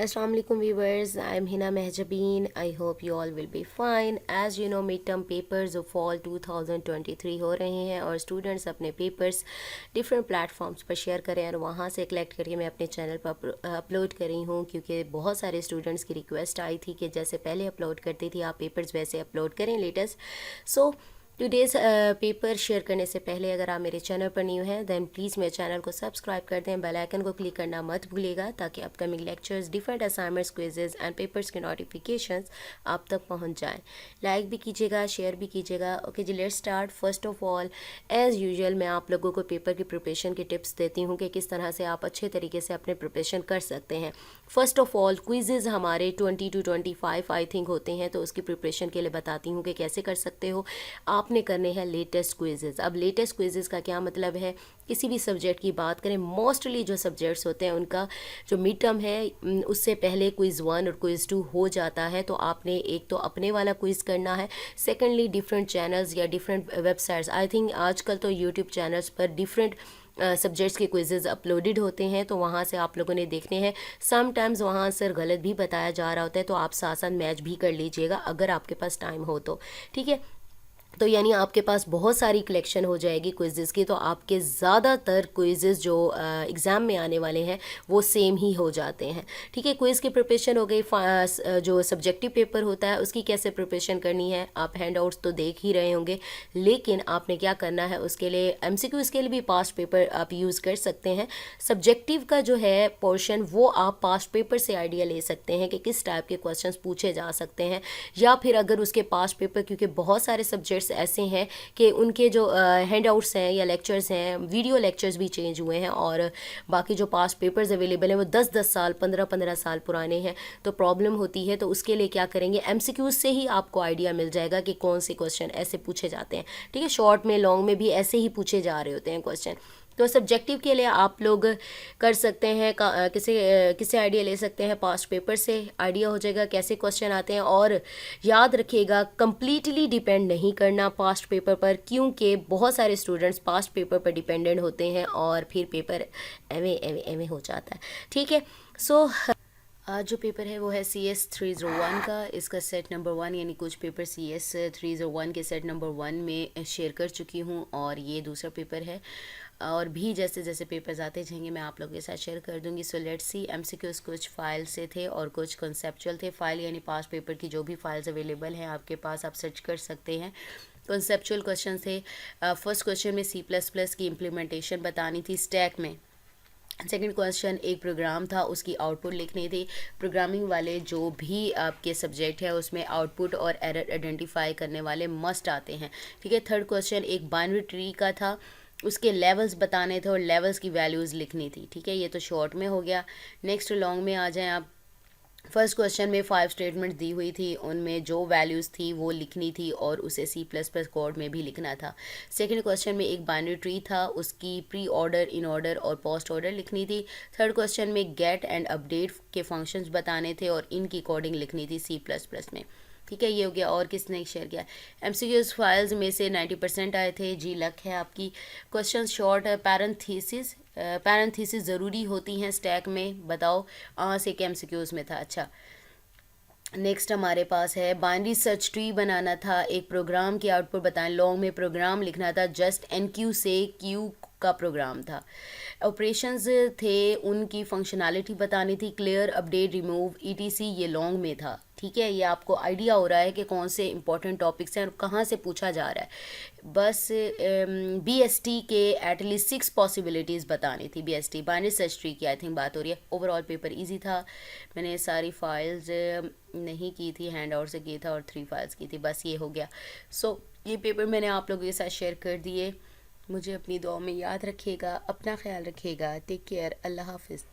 Assalamu alaikum viewers, I'm Hina Mehjabeen. I hope you all will be fine. As you know, midterm papers of fall 2023 हो रहे हैं और students अपने papers different platforms पर share करें और वहाँ से कलेक्ट करके मैं अपने चैनल पर अपलोड कर रही हूँ, क्योंकि बहुत सारे स्टूडेंट्स की रिक्वेस्ट आई थी कि जैसे पहले अपलोड करती थी आप पेपर्स वैसे अपलोड करें लेटेस्ट। सो टुडेज़ पेपर शेयर करने से पहले अगर आप मेरे चैनल पर न्यू हैं देन प्लीज़ मेरे चैनल को सब्सक्राइब कर दें, बेल आइकन को क्लिक करना मत भूलिएगा ताकि upcoming lectures, different assignments, quizzes and papers के नोटिफिकेशंस आप तक पहुंच जाएं। लाइक भी कीजिएगा, शेयर भी कीजिएगा। ओके जी, let's start. First of all as usual मैं आप लोगों को पेपर की प्रिपरेशन की टिप्स देती हूँ कि किस तरह से आप अच्छे तरीके से अपने प्रिपरेशन कर सकते हैं। फर्स्ट ऑफ ऑल क्विजेज़ हमारे 20 to 25 आई थिंक होते हैं, तो उसकी प्रिपरेशन के लिए बताती हूँ कि कैसे कर सकते हो। आपने करने हैं लेटेस्ट क्विजेज़। अब लेटेस्ट क्विजेज़ का क्या मतलब है, किसी भी सब्जेक्ट की बात करें, मोस्टली जो सब्जेक्ट्स होते हैं उनका जो मिड टर्म है उससे पहले क्विज़ 1 और क्विज़ 2 हो जाता है, तो आपने एक तो अपने वाला क्विज़ करना है, सेकेंडली डिफरेंट चैनल्स या डिफरेंट वेबसाइट्स, आई थिंक आजकल तो यूट्यूब चैनल्स पर डिफरेंट सब्जेक्ट्स के क्विजेज़ अपलोडेड होते हैं, तो वहाँ से आप लोगों ने देखने हैं। समटाइम्स वहाँ आंसर गलत भी बताया जा रहा होता है, तो आप साथ साथ मैच भी कर लीजिएगा अगर आपके पास टाइम हो तो, ठीक है। तो यानी आपके पास बहुत सारी कलेक्शन हो जाएगी क्विज़ेज़ की, तो आपके ज़्यादातर क्विज़ेज़ जो एग्ज़ाम में आने वाले हैं वो सेम ही हो जाते हैं, ठीक है। क्विज़ की प्रिपरेशन हो गई। जो सब्जेक्टिव पेपर होता है उसकी कैसे प्रिपरेशन करनी है, आप हैंड आउट्स तो देख ही रहे होंगे, लेकिन आपने क्या करना है उसके लिए MCQs के लिए भी पास्ट पेपर आप यूज़ कर सकते हैं। सब्जेक्टिव का जो है पोर्शन वो आप पास्ट पेपर से आइडिया ले सकते हैं कि किस टाइप के क्वेश्चंस पूछे जा सकते हैं, या फिर अगर उसके पास्ट पेपर, क्योंकि बहुत सारे सब्जेक्ट्स ऐसे हैं कि उनके जो हैंड आउट्स हैं या लेक्चर्स हैं, वीडियो लेक्चर्स भी चेंज हुए हैं और बाकी जो पास्ट पेपर्स अवेलेबल हैं वो 10-10 साल 15-15 साल पुराने हैं, तो प्रॉब्लम होती है। तो उसके लिए क्या करेंगे, MCQs से ही आपको आइडिया मिल जाएगा कि कौन से क्वेश्चन ऐसे पूछे जाते हैं, ठीक है। शॉर्ट में लॉन्ग में भी ऐसे ही पूछे जा रहे होते हैं क्वेश्चन। तो सब्जेक्टिव के लिए आप लोग कर सकते हैं किसे आइडिया ले सकते हैं, पास्ट पेपर से आइडिया हो जाएगा कैसे क्वेश्चन आते हैं। और याद रखिएगा कंप्लीटली डिपेंड नहीं करना पास्ट पेपर पर, क्योंकि बहुत सारे स्टूडेंट्स पास्ट पेपर पर डिपेंडेंट होते हैं और फिर पेपर एवे हो जाता है, ठीक है। सो आज जो पेपर है वो है CS 301 का। इसका सेट नंबर 1 यानी कुछ पेपर CS 301 के सेट नंबर 1 में शेयर कर चुकी हूँ और ये दूसरा पेपर है, और भी जैसे जैसे पेपर्स आते जाएंगे मैं आप लोगों के साथ शेयर कर दूंगी। So let's see. MCQs कुछ फाइल से थे और कुछ कॉन्सेप्चुअल थे। फाइल यानी पास्ट पेपर की जो भी फाइल्स अवेलेबल हैं आपके पास, आप सर्च कर सकते हैं। कॉन्सेप्चुअल क्वेश्चन थे। फर्स्ट क्वेश्चन में C++ की इम्प्लीमेंटेशन बतानी थी स्टैक में। सेकंड क्वेश्चन एक प्रोग्राम था, उसकी आउटपुट लिखनी थी। प्रोग्रामिंग वाले जो भी आपके सब्जेक्ट है उसमें आउटपुट और एरर आइडेंटिफाई करने वाले मस्ट आते हैं, ठीक है। थर्ड क्वेश्चन एक बाइनरी ट्री का था, उसके लेवल्स बताने थे और लेवल्स की वैल्यूज़ लिखनी थी, ठीक है। ये तो शॉर्ट में हो गया। नेक्स्ट लॉन्ग में आ जाएं आप। फर्स्ट क्वेश्चन में 5 स्टेटमेंट दी हुई थी, उनमें जो वैल्यूज़ थी वो लिखनी थी और उसे C++ कोड में भी लिखना था। सेकंड क्वेश्चन में एक बाइनरी ट्री था, उसकी प्री ऑर्डर, इन ऑर्डर और पोस्ट ऑर्डर लिखनी थी। थर्ड क्वेश्चन में गेट एंड अपडेट के फंक्शंस बताने थे और इनकी कोडिंग लिखनी थी C++ में, ठीक है। ये हो गया। और किसने शेयर किया, MCQs फाइल्स में से 90% आए थे, जी लक है आपकी। क्वेश्चन शॉर्ट है। पैरेंथीसिस ज़रूरी होती हैं स्टैक में, बताओ से के MCQs में था। अच्छा, नेक्स्ट हमारे पास है बाइनरी सर्च ट्री बनाना था, एक प्रोग्राम की आउटपुट बताएं। लॉन्ग में प्रोग्राम लिखना था, जस्ट NQ से क्यू का प्रोग्राम था। ऑपरेशंस थे, उनकी फंक्शनैलिटी बतानी थी, क्लियर, अपडेट, रिमूव, ETC, ये लॉन्ग में था, ठीक है। ये आपको आइडिया हो रहा है कि कौन से इंपॉर्टेंट टॉपिक्स हैं और कहाँ से पूछा जा रहा है। बस BST के एटलीस्ट 6 पॉसिबिलिटीज़ बतानी थी। BST बाइनरी सर्च ट्री की आई थिंक बात हो रही है। ओवरऑल पेपर इजी था। मैंने सारी फाइल्स नहीं की थी, हैंड आउट से की था और 3 फाइल्स की थी, बस ये हो गया। सो ये पेपर मैंने आप लोगों के साथ शेयर कर दिए। मुझे अपनी दुआ में याद रखिएगा, अपना ख्याल रखिएगा। टेक केयर, अल्लाह हाफिज़।